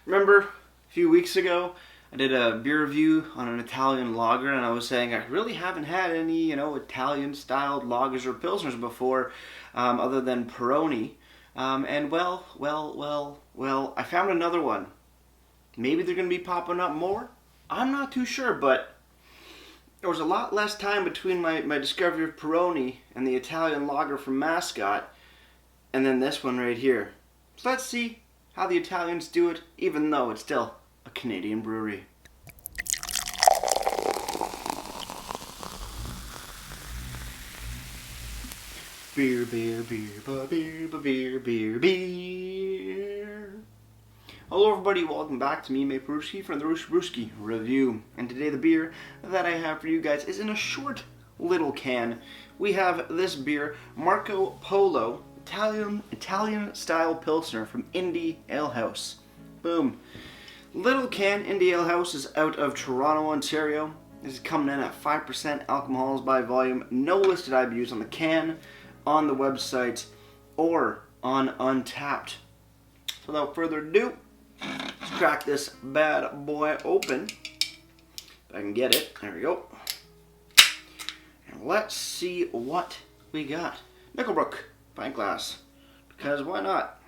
Remember a few weeks ago, I did a beer review on an Italian lager, and I was saying I really haven't had any, Italian-styled lagers or pilsners before, other than Peroni. And I found another one. Maybe they're going to be popping up more. I'm not too sure, but there was a lot less time between my discovery of Peroni and the Italian lager from Mascot, and then this one right here. So let's see how the Italians do it, even though it's still a Canadian brewery. Beer, beer, beer, beer, beer, beer, beer. Hello everybody, welcome back to me, Maperuski from the Ruski Review. And today the beer that I have for you guys is in a short little can. We have this beer, Marco Polo, Italian style Pilsner from Indie Ale House. Boom. Little can. Indie Ale House is out of Toronto, Ontario. This is coming in at 5% alcohols by volume. No listed IBUs on the can, on the website, or on Untapped. So without further ado, let's crack this bad boy open. If I can get it. There we go. And let's see what we got. Nickelbrook pint glass. Because why not?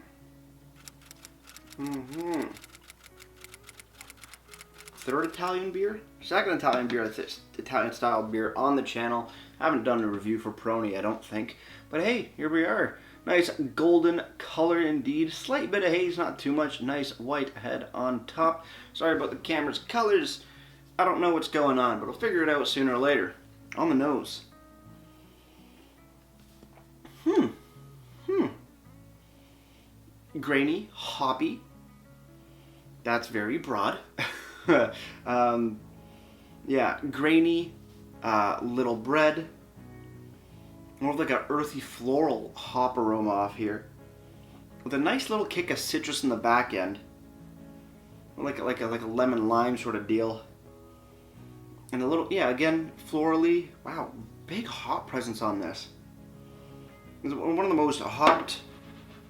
Third Italian beer? Second Italian beer, that's Italian style beer on the channel. I haven't done a review for Peroni, I don't think. But hey, here we are. Nice golden color indeed. Slight bit of haze, not too much. Nice white head on top. Sorry about the camera's colors. I don't know what's going on, but I'll figure it out sooner or later. On the nose. Grainy, hoppy. That's very broad. Yeah, grainy, little bread. More of like an earthy floral hop aroma off here, with a nice little kick of citrus in the back end, like a lemon lime sort of deal, and a little, yeah, again, florally. Wow, big hop presence on this. It's one of the most hopped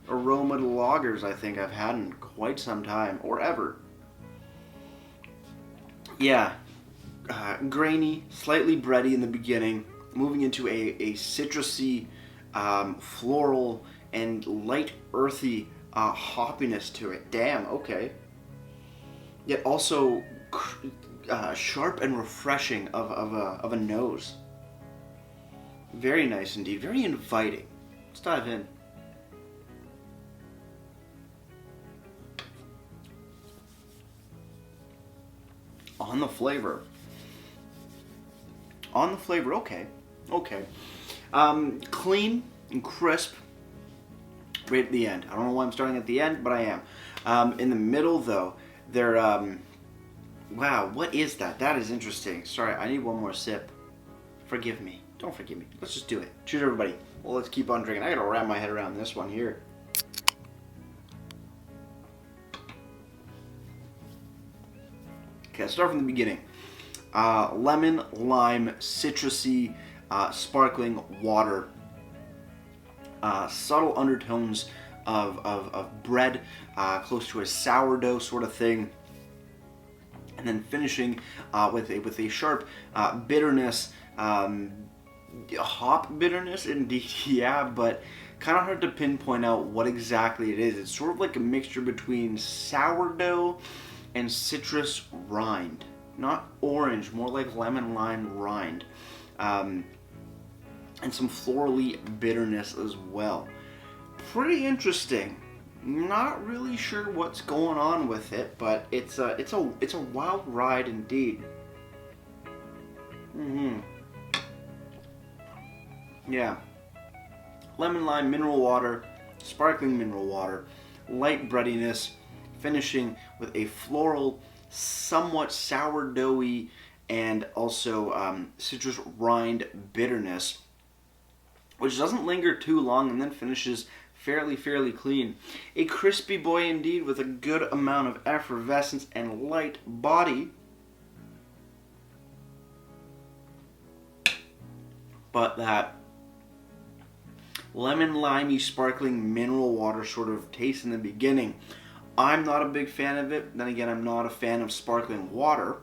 aroma lagers I think I've had in quite some time, or ever. Yeah, grainy, slightly bready in the beginning, moving into a citrusy, floral, and light earthy hoppiness to it. Damn, okay. Yet also sharp and refreshing of a nose. Very nice indeed, very inviting. Let's dive in. On the flavor, okay. Clean and crisp right at the end. I don't know why I'm starting at the end, but I am. In the middle, though, they're, wow, what is that? That is interesting. Sorry, I need one more sip. Forgive me. Don't forgive me. Let's just do it. Cheers, everybody. Well, let's keep on drinking. I gotta wrap my head around this one here. Okay, let's start from the beginning. Lemon, lime, citrusy, sparkling water. Subtle undertones of bread, close to a sourdough sort of thing. And then finishing with a sharp bitterness, hop bitterness indeed, yeah, but kind of hard to pinpoint out what exactly it is. It's sort of like a mixture between sourdough and citrus rind. Not orange, more like lemon lime rind. And some florally bitterness as well. Pretty interesting. Not really sure what's going on with it, but it's a wild ride indeed. Yeah. Lemon lime mineral water, sparkling mineral water, light breadiness, finishing with a floral, somewhat sourdoughy, and also citrus rind bitterness, which doesn't linger too long and then finishes fairly clean. A crispy boy indeed, with a good amount of effervescence and light body. But that lemon limey sparkling mineral water sort of taste in the beginning I'm not a big fan of it. Then again, I'm not a fan of sparkling water.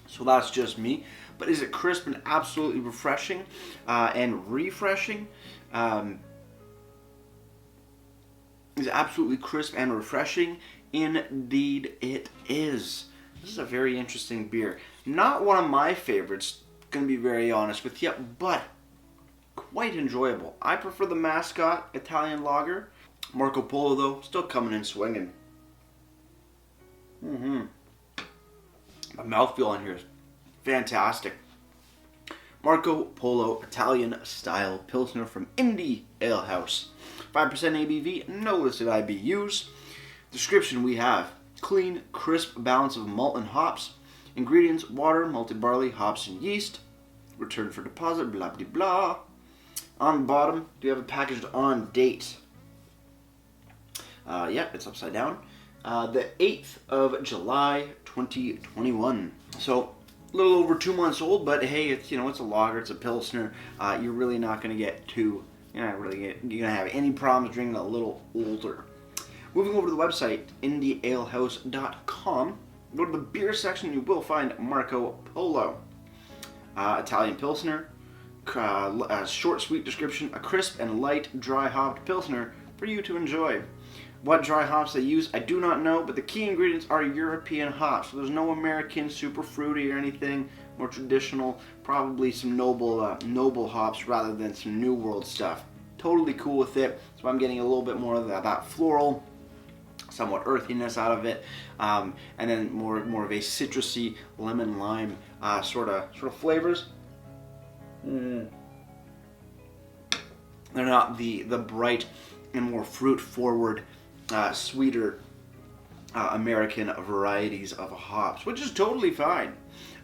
So that's just me. But is it crisp and absolutely refreshing and refreshing? Is absolutely crisp and refreshing? Indeed it is. This is a very interesting beer. Not one of my favorites, gonna be very honest with you, but quite enjoyable. I prefer the mascot Italian lager. Marco Polo though, still coming in swinging. The mouthfeel on here is fantastic. Marco Polo Italian style Pilsner from Indie Ale House. 5% ABV, no listed IBUs. Description we have: clean, crisp balance of malt and hops. Ingredients: water, malted barley, hops, and yeast. Return for deposit, blah blah blah. On the bottom, do you have a packaged on date? Yeah, it's upside down. The 8th of July, 2021. So, a little over 2 months old, but hey, it's it's a lager, it's a Pilsner. You're really not going to get too, you're going to have any problems drinking a little older. Moving over to the website, indiealehouse.com. Go to the beer section, you will find Marco Polo. Italian Pilsner. A short, sweet description: a crisp and light, dry hopped Pilsner for you to enjoy. What dry hops they use, I do not know, but the key ingredients are European hops. So there's no American super fruity or anything. More traditional, probably some noble hops rather than some New World stuff. Totally cool with it. So I'm getting a little bit more of that floral, somewhat earthiness out of it, and then more of a citrusy lemon lime sort of flavors. They're not the bright and more fruit forward, sweeter American varieties of hops, which is totally fine.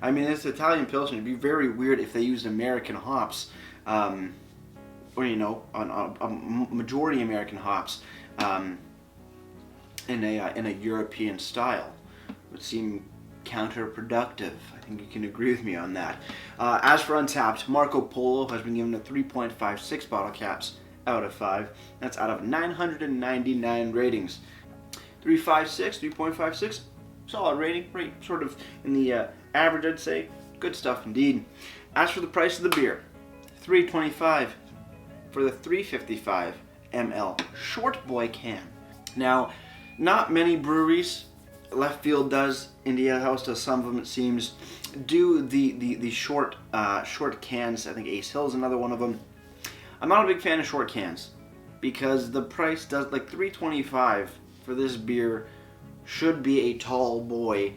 I mean, it's Italian Pilsner. It'd be very weird if they used American hops, or a majority American hops, in a European style. It would seem counterproductive. I think you can agree with me on that. As for Untapped, Marco Polo has been given a 3.56 bottle caps out of 5. That's out of 999 ratings. 3.56, solid rating, right sort of in the average, I'd say. Good stuff indeed. As for the price of the beer, $3.25 for the 355 ml short boy can. Now, not many breweries, Left Field does, Indie Ale House does, some of them it seems, do the short cans. I think Ace Hill's another one of them. I'm not a big fan of short cans because the price does, like $3.25 for this beer should be a tall boy,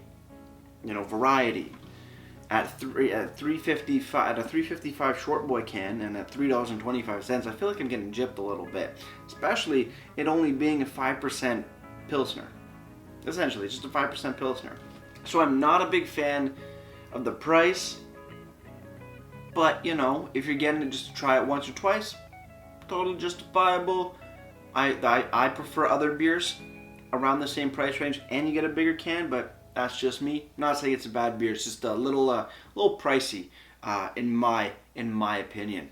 variety. At $3.55 short boy can and at $3.25, I feel like I'm getting gypped a little bit, especially it only being a 5% Pilsner. Essentially, it's just a 5% Pilsner. So I'm not a big fan of the price, but if you're getting it just to try it once or twice, totally justifiable. I prefer other beers around the same price range, and you get a bigger can, but that's just me. Not saying it's a bad beer. It's just a little pricey, in my opinion.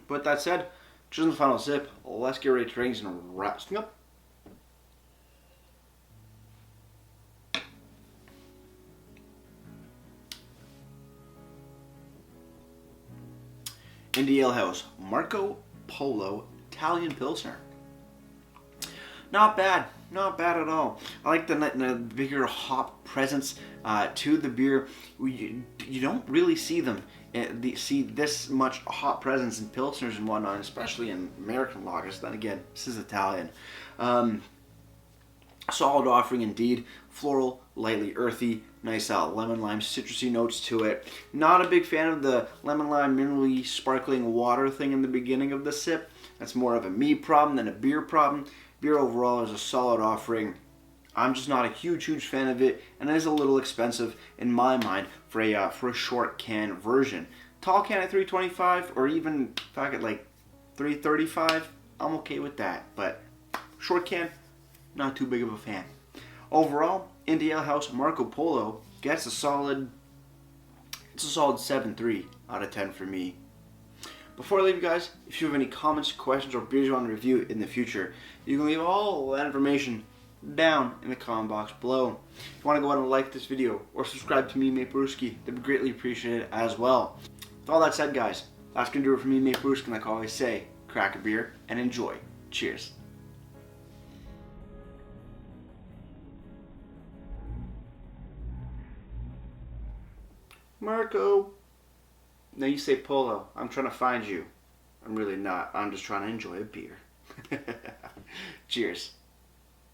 But that said, just in the final sip, let's get ready to drink and wrap this thing up. Indie Ale House Marco Polo Italian Pilsner. Not bad at all. I like the bigger hop presence to the beer. You don't really see see this much hop presence in Pilsners and whatnot, especially in American lagers. Then again, this is Italian. Solid offering indeed. Floral, lightly earthy, nice lemon lime citrusy notes to it. Not a big fan of the lemon lime minerally sparkling water thing in the beginning of the sip. That's more of a me problem than a beer problem. Beer overall is a solid offering. I'm just not a huge fan of it, and it is a little expensive in my mind for a short can version. Tall can at $3.25, or even if I get like $3.35, I'm okay with that. But short can, not too big of a fan. Overall, Indie Ale House Marco Polo gets a solid 7.3 out of 10 for me. Before I leave you guys, if you have any comments, questions, or beers you want to review in the future, you can leave all that information down in the comment box below. If you want to go out and like this video or subscribe to me, Mate Brewski, that'd be greatly appreciated as well. With all that said, guys, that's going to do it for me, Mate Brewski, like I always say, crack a beer and enjoy. Cheers. Marco. Now you say Polo. I'm trying to find you. I'm really not. I'm just trying to enjoy a beer. Cheers.